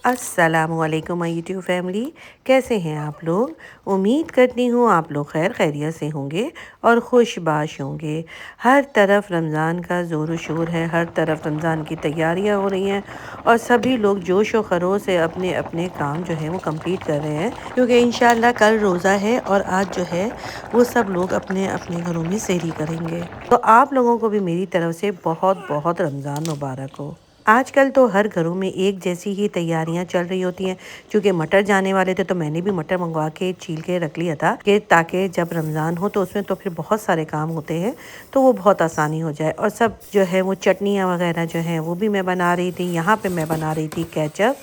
अस्सलामुअलैकुम my YouTube family, कैसे हैं आप लोग। उम्मीद करती हूँ आप लोग खैर खैरियत से होंगे और खुशबाश होंगे। हर तरफ रमज़ान का ज़ोर शोर है, हर तरफ रमज़ान की तैयारियां हो रही हैं और सभी लोग जोश व खरोश से अपने अपने काम जो है वो कंप्लीट कर रहे हैं, क्योंकि इंशाल्लाह कल रोज़ा है और आज जो है वो सब लोग अपने अपने घरों में सहरी करेंगे। तो आप लोगों को भी मेरी तरफ से बहुत बहुत रमज़ान मुबारक हो। आजकल तो हर घरों में एक जैसी ही तैयारियां चल रही होती हैं। चूँकि मटर जाने वाले थे तो मैंने भी मटर मंगवा के छील के रख लिया था कि ताकि जब रमज़ान हो तो उसमें तो फिर बहुत सारे काम होते हैं, तो वो बहुत आसानी हो जाए। और सब जो है वो चटनियाँ वगैरह जो हैं वो भी मैं बना रही थी। यहाँ पे मैं बना रही थी केचप।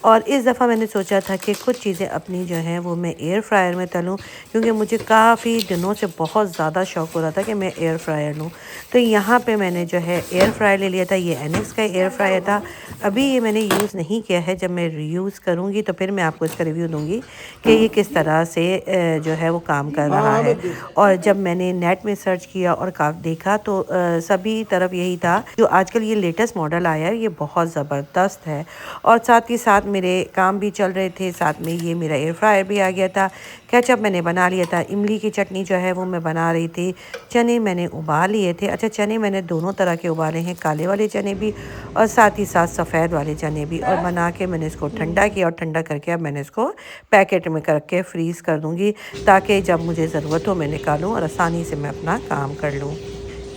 और इस दफ़ा मैंने सोचा था कि कुछ चीज़ें अपनी जो हैं वो मैं एयर फ्रायर में तलूँ, क्योंकि मुझे काफ़ी दिनों से बहुत ज़्यादा शौक़ हो रहा था कि मैं एयर फ्रायर लूँ। तो यहाँ पे मैंने जो है एयर फ्रायर ले लिया था। ये एनेक्स का एयर फ्रायर था। अभी ये मैंने यूज़ नहीं किया है। जब मैं रीयूज़ करूँगी तो फिर मैं आपको इसका रिव्यू दूँगी कि ये किस तरह से जो है वो काम कर रहा है। और जब मैंने नेट में सर्च किया और देखा तो सभी तरफ यही था, जो आजकल ये लेटेस्ट मॉडल आया है ये बहुत ज़बरदस्त है। और साथ ही साथ मेरे काम भी चल रहे थे, साथ में ये मेरा एयर फ्रायर भी आ गया था। केचप मैंने बना लिया था। इमली की चटनी जो है वो मैं बना रही थी। चने मैंने उबाल लिए थे। अच्छा, चने मैंने दोनों तरह के उबाले हैं, काले वाले चने भी और साथ ही साथ सफ़ेद वाले चने भी। और बना के मैंने इसको ठंडा किया और ठंडा करके अब मैंने इसको पैकेट में करके फ्रीज़ कर दूँगी, ताकि जब मुझे ज़रूरत हो मैं निकालूँ और आसानी से मैं अपना काम कर लूँ।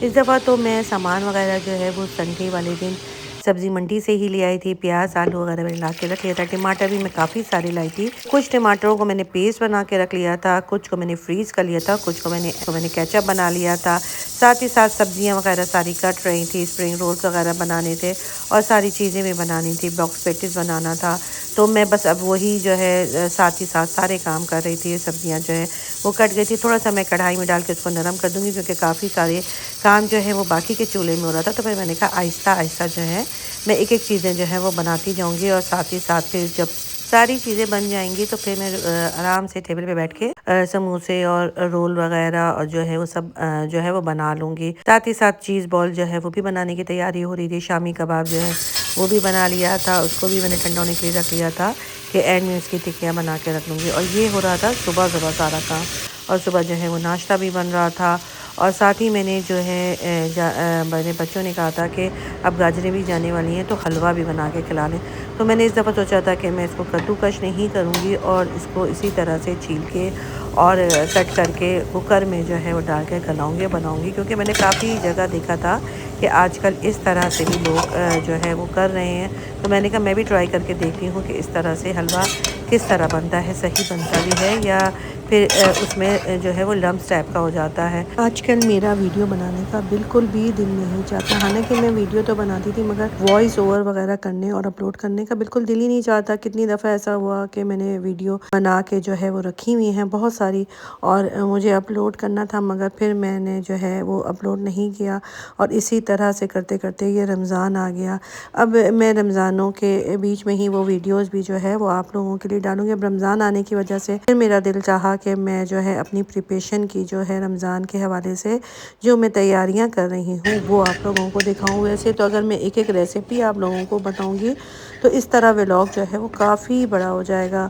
इस दफ़ा तो मैं सामान वगैरह जो है वो संडे वाले दिन सब्ज़ी मंडी से ही ले आई थी। प्याज आलू वगैरह मैंने ला के रख लिया था। टमाटर भी मैं काफ़ी सारे लाई थी। कुछ टमाटरों को मैंने पेस्ट बना के रख लिया था, कुछ को मैंने फ्रीज़ कर लिया था, कुछ को मैंने केचप बना लिया था। साथ ही साथ सब्जियां वगैरह सारी कट रही थी। स्प्रिंग रोल्स वगैरह बनाने थे और सारी चीज़ें भी बनानी थी। बॉक्स पेटिस बनाना था। तो मैं बस अब वही जो है साथ ही साथ सारे काम कर रही थी। सब्जियां जो है वो कट गई थी। थोड़ा सा मैं कढ़ाई में डाल के उसको नरम कर दूँगी, क्योंकि काफ़ी सारे काम जो है वो बाकी के चूल्हे में हो रहा था। तो फिर मैंने कहा आहिस्ता आहिस्ता जो है मैं एक एक चीज़ें जो है वो बनाती जाऊँगी। और साथ ही साथ फिर जब सारी चीज़ें बन जाएंगी तो फिर मैं आराम से टेबल पे बैठ के समोसे और रोल वगैरह और जो है वो सब जो है वो बना लूँगी। साथ ही साथ चीज़ बॉल जो है वो भी बनाने की तैयारी हो रही थी। शामी कबाब जो है वो भी बना लिया था, उसको भी मैंने ठंडा होने के लिए रख लिया था कि एंड में उसकी टिक्कियाँ बना के रख लूँगी। और ये हो रहा था सुबह सुबह सारा काम। और सुबह जो है वो नाश्ता भी बन रहा था। और साथ ही मैंने जो है मेरे बच्चों ने कहा था कि अब गाजरें भी जाने वाली हैं तो हलवा भी बना के खिला लें। तो मैंने इस दफ़ा सोचा था कि मैं इसको कद्दूकश नहीं करूँगी और इसको इसी तरह से छील के और कट करके कुकर में जो है वो डाल के गलाऊँगी बनाऊँगी, क्योंकि मैंने काफ़ी जगह देखा था कि आजकल इस तरह से भी लोग जो है वो कर रहे हैं। तो मैंने कहा मैं भी ट्राई करके देखती हूँ कि इस तरह से हलवा किस तरह बनता है, सही बनता भी है या फिर उसमें जो है वो लम्स टाइप का हो जाता है। आजकल मेरा वीडियो बनाने का बिल्कुल भी दिल नहीं चाहता। हालांकि मैं वीडियो तो बनाती थी, मगर वॉइस ओवर वगैरह करने और अपलोड करने का बिल्कुल दिल ही नहीं चाहता। कितनी दफ़ा ऐसा हुआ कि मैंने वीडियो बना के जो है वो रखी हुई हैं बहुत सारी, और मुझे अपलोड करना था, मगर फिर मैंने जो है वो अपलोड नहीं किया। और इसी तरह से करते करते ये रमज़ान आ गया। अब मैं रमज़ानों के बीच में ही वो वीडियोज़ भी जो है वो आप लोगों के लिए डालूँगी। अब रमज़ान आने की वजह से फिर मेरा दिल चाहा कि मैं जो है अपनी प्रिपरेशन की जो है रमज़ान के हवाले से जो मैं तैयारियां कर रही हूँ वो आप लोगों को दिखाऊं। वैसे तो अगर मैं एक एक रेसिपी आप लोगों को बताऊंगी तो इस तरह व्लॉग जो है वो काफ़ी बड़ा हो जाएगा।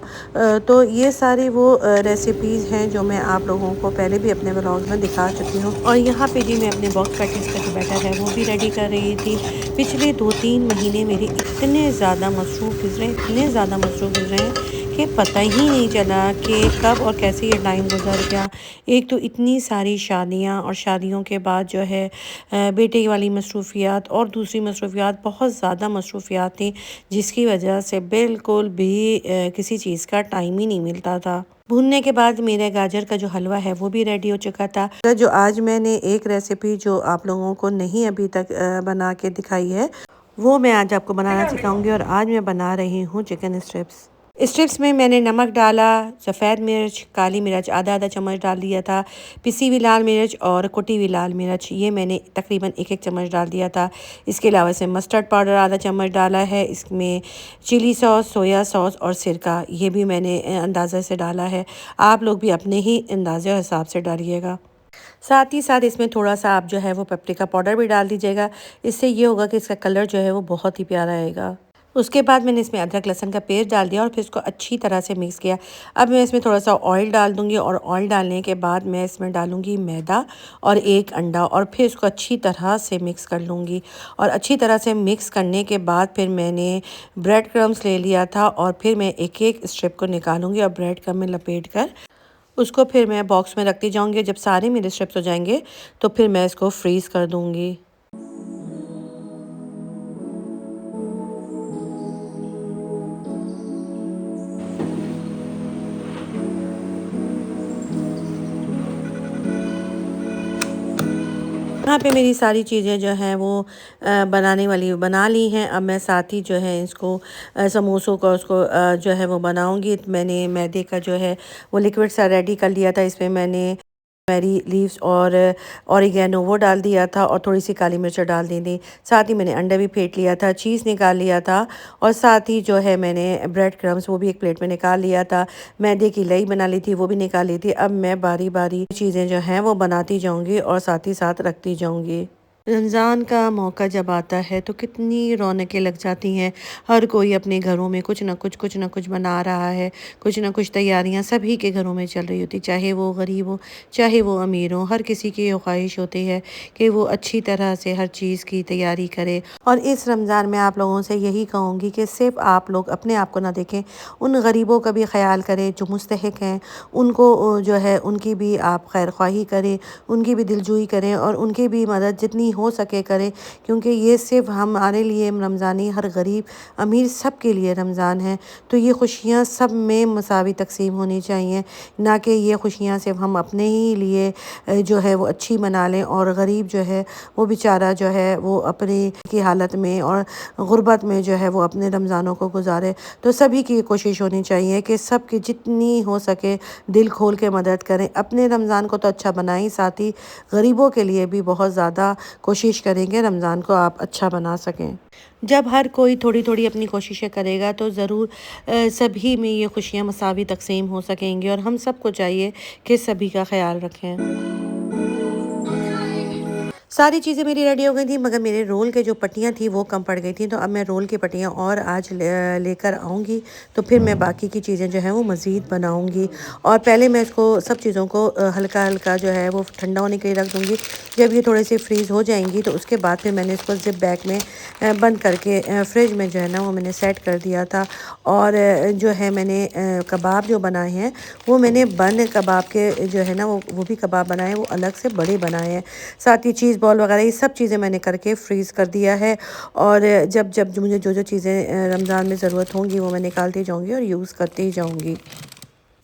तो ये सारी वो रेसिपीज़ हैं जो मैं आप लोगोों को पहले भी अपने व्लॉग में दिखा चुकी हूँ। और यहाँ पे जी मैं अपने बॉक्स पैटिस का जो बैटर है वो भी रेडी कर रही थी। पिछले 2-3 महीने मेरे इतने ज़्यादा मसरूफ़ गुजरे, इतने ज़्यादा मसरूफ़ गुजरे हैं कि पता ही नहीं चला कि कब और कैसे ये टाइम गुजर गया। एक तो इतनी सारी शादियां और शादियों के बाद जो है बेटे वाली मसरूफियात और दूसरी मसरूफियात, बहुत ज़्यादा मसरूफियात थी, जिसकी वजह से बिल्कुल भी किसी चीज़ का टाइम ही नहीं मिलता था। भूनने के बाद मेरे गाजर का जो हलवा है वो भी रेडी हो चुका था। तो जो आज मैंने एक रेसिपी जो आप लोगों को नहीं अभी तक बना के दिखाई है, वो मैं आज आपको बनाना सिखाऊंगी। और आज मैं बना रही हूँ चिकन स्ट्रिप्स। स्ट्रिप्स में मैंने नमक डाला, सफ़ेद मिर्च, काली मिर्च आधा आधा चम्मच डाल दिया था, पिसी हुई लाल मिर्च और कुटी हुई लाल मिर्च ये मैंने तकरीबन एक एक चम्मच डाल दिया था। इसके अलावा इसमें मस्टर्ड पाउडर आधा चम्मच डाला है, इसमें चिली सॉस, सोया सॉस और सिरका ये भी मैंने अंदाज़े से डाला है। आप लोग भी अपने ही अंदाज़े और हिसाब से डालिएगा। साथ ही साथ इसमें थोड़ा-सा आप जो है वो पेप्रिका पाउडर भी डाल दीजिएगा। इससे ये होगा कि इसका कलर जो है वो बहुत ही प्यारा आएगा। उसके बाद मैंने इसमें अदरक लहसुन का पेस्ट डाल दिया और फिर इसको अच्छी तरह से मिक्स किया। अब मैं इसमें थोड़ा-सा ऑयल डाल दूँगी और ऑयल डालने के बाद मैं इसमें डालूँगी मैदा और 1 अंडा और फिर इसको अच्छी तरह से मिक्स कर लूँगी। और अच्छी तरह से मिक्स करने के बाद फिर मैंने ब्रेड क्रम्स ले लिया था और फिर मैं एक-एक स्ट्रिप को निकालूँगी और ब्रेड क्रम्ब में लपेट कर उसको फिर मैं बॉक्स में रखती जाऊँगी। जब सारे मेरे स्ट्रिप्स हो जाएँगे तो फिर मैं इसको फ्रीज़ कर दूँगी। यहाँ पे मेरी सारी चीज़ें जो हैं वो बनाने वाली बना ली हैं। अब मैं साथ ही जो है इसको समोसों का उसको जो है वो बनाऊँगी। मैंने मैदे का जो है वो लिक्विड सा रेडी कर लिया था। इसमें मैंने मैरी लीव्स और ऑरिगेनो वो डाल दिया था और थोड़ी सी काली मिर्च डाल दी थी। साथ ही मैंने अंडा भी फेंट लिया था, चीज़ निकाल लिया था और साथ ही जो है मैंने ब्रेड क्रम्स वो भी एक प्लेट में निकाल लिया था। मैदे की लई बना ली थी वो भी निकाल ली थी। अब मैं बारी-बारी चीज़ें जो हैं वो बनाती जाऊँगी और साथ ही साथ रखती जाऊँगी। रमज़ान का मौका जब आता है तो कितनी रौनकें लग जाती हैं। हर कोई अपने घरों में कुछ न कुछ बना रहा है। कुछ न कुछ तैयारियां सभी के घरों में चल रही होती, चाहे वो गरीब हो, चाहे वो अमीर हो। हर किसी की ये ख्वाहिश होती है कि वो अच्छी तरह से हर चीज़ की तैयारी करे। और इस रमज़ान में आप लोगों से यही कहूँगी कि सिर्फ़ आप लोग अपने आप को ना देखें, उन गरीबों का भी ख़याल करें जो मुस्तहिक हैं। उनको जो है उनकी भी आप खैर ख्वाही करें, उनकी भी दिलजोई करें और उनकी भी मदद जितनी हो सके करें, क्योंकि ये सिर्फ़ हमारे लिए रमज़ान नहीं, हर गरीब अमीर सब के लिए रमज़ान है। तो ये खुशियाँ सब में मसावी तक़सीम होनी चाहिए, ना कि ये खुशियाँ सिर्फ़ हम अपने ही लिए जो है वो अच्छी मना लें और गरीब जो है वो बेचारा जो है वो अपनी की हालत में और गुर्बत में जो है वो अपने रमज़ानों को गुज़ारे। तो सभी की कोशिश होनी चाहिए कि सब की जितनी हो सके दिल खोल के मदद करें। अपने रमज़ान को तो अच्छा बनाएं, साथ ही गरीबों के लिए भी बहुत ज़्यादा कोशिश करेंगे रमज़ान को आप अच्छा बना सकें। जब हर कोई थोड़ी-थोड़ी अपनी कोशिशें करेगा तो ज़रूर सभी में ये खुशियाँ मसावी तक़सीम हो सकेंगी और हम सबको चाहिए कि सभी का ख़्याल रखें। सारी चीज़ें मेरी रेडी हो गई थी, मगर मेरे रोल के जो पट्टियाँ थी वो कम पड़ गई थी। तो अब मैं रोल की पट्टियाँ और आज लेकर आऊँगी, तो फिर मैं बाकी की चीज़ें जो हैं वो मज़ीद बनाऊँगी। और पहले मैं इसको सब चीज़ों को हल्का-हल्का जो है वो ठंडा होने के लिए रख दूँगी। जब ये थोड़े से फ्रीज़ हो जाएँगी तो उसके बाद फिर मैंने इसको ज़िप बैग में बंद करके फ्रिज में जो है ना वो मैंने सेट कर दिया था। और जो है मैंने कबाब जो बनाए हैं वो मैंने बन कबाब के जो है ना वो भी कबाब बनाए हैं, वो अलग से बड़े बनाए हैं। साथ ही चीज़ बॉल वगैरह ये सब चीज़ें मैंने करके फ्रीज़ कर दिया है। और जब जब जो मुझे जो चीज़ें रमज़ान में ज़रूरत होंगी वो मैं निकालती जाऊँगी और यूज़ करती ही जाऊँगी।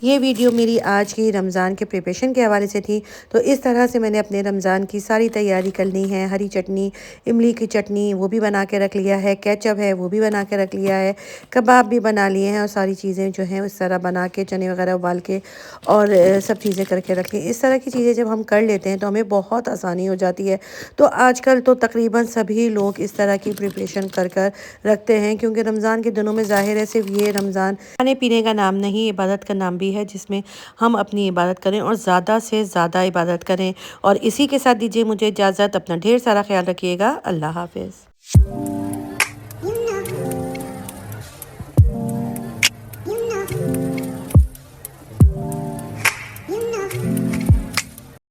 ये वीडियो मेरी आज की रमज़ान के प्रिपरेशन के हवाले से थी। तो इस तरह से मैंने अपने रमज़ान की सारी तैयारी कर ली है। हरी चटनी, इमली की चटनी वो भी बना के रख लिया है, केचप है वो भी बना के रख लिया है, कबाब भी बना लिए हैं और सारी चीज़ें जो हैं इस तरह बना के चने वगैरह उबाल के और सब चीज़ें करके रख ली। इस तरह की चीज़ें जब हम कर लेते हैं तो हमें बहुत आसानी हो जाती है। तो आजकल तो तकरीबन सभी लोग इस तरह की प्रिपरेशन कर कर रखते हैं, क्योंकि रमज़ान के दिनों में ज़ाहिर है सिर्फ ये रमज़ान खाने पीने का नाम नहीं, इबादत का नाम भी है, जिसमें हम अपनी इबादत करें और ज़्यादा से ज़्यादा इबादत करें। और इसी के साथ दीजिए मुझे इजाज़त। अपना ढेर सारा ख्याल रखिएगा। अल्लाह हाफ़िज़।